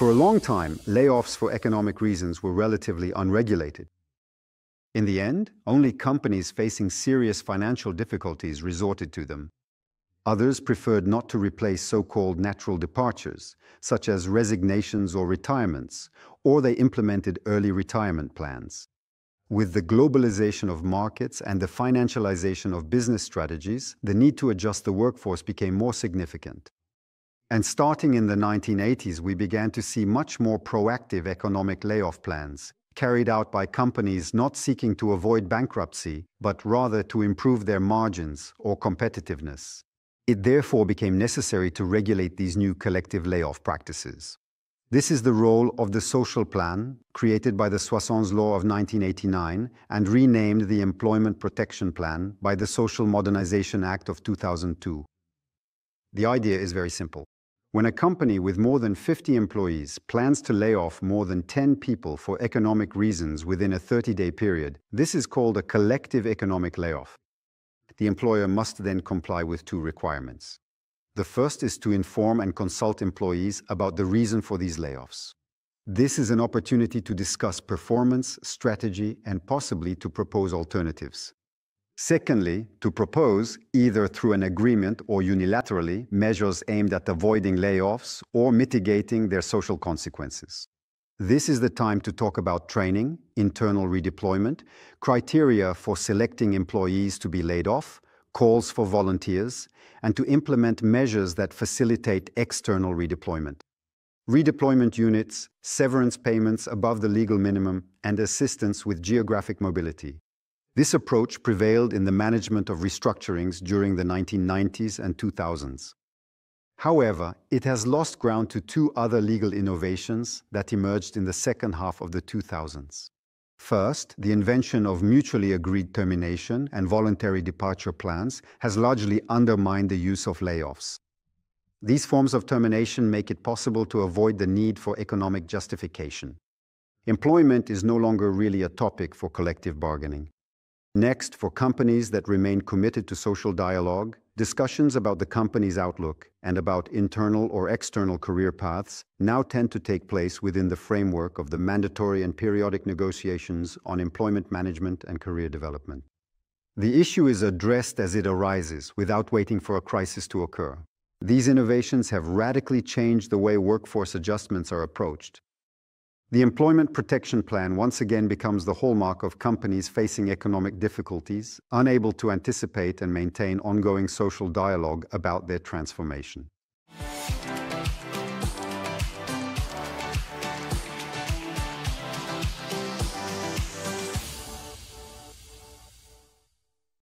For a long time, layoffs for economic reasons were relatively unregulated. In the end, only companies facing serious financial difficulties resorted to them. Others preferred not to replace so-called natural departures, such as resignations or retirements, or they implemented early retirement plans. With the globalization of markets and the financialization of business strategies, the need to adjust the workforce became more significant. And starting in the 1980s, we began to see much more proactive economic layoff plans, carried out by companies not seeking to avoid bankruptcy, but rather to improve their margins or competitiveness. It therefore became necessary to regulate these new collective layoff practices. This is the role of the social plan, created by the Soissons Law of 1989 and renamed the Employment Protection Plan by the Social Modernization Act of 2002. The idea is very simple. When a company with more than 50 employees plans to lay off more than 10 people for economic reasons within a 30-day period, this is called a collective economic layoff. The employer must then comply with two requirements. The first is to inform and consult employees about the reason for these layoffs. This is an opportunity to discuss performance, strategy, and possibly to propose alternatives. Secondly, to propose, either through an agreement or unilaterally, measures aimed at avoiding layoffs or mitigating their social consequences. This is the time to talk about training, internal redeployment, criteria for selecting employees to be laid off, calls for volunteers, and to implement measures that facilitate external redeployment. Redeployment units, severance payments above the legal minimum, and assistance with geographic mobility. This approach prevailed in the management of restructurings during the 1990s and 2000s. However, it has lost ground to two other legal innovations that emerged in the second half of the 2000s. First, the invention of mutually agreed termination and voluntary departure plans has largely undermined the use of layoffs. These forms of termination make it possible to avoid the need for economic justification. Employment is no longer really a topic for collective bargaining. Next, for companies that remain committed to social dialogue, discussions about the company's outlook and about internal or external career paths now tend to take place within the framework of the mandatory and periodic negotiations on employment management and career development. The issue is addressed as it arises without waiting for a crisis to occur. These innovations have radically changed the way workforce adjustments are approached. The Employment Protection Plan once again becomes the hallmark of companies facing economic difficulties, unable to anticipate and maintain ongoing social dialogue about their transformation.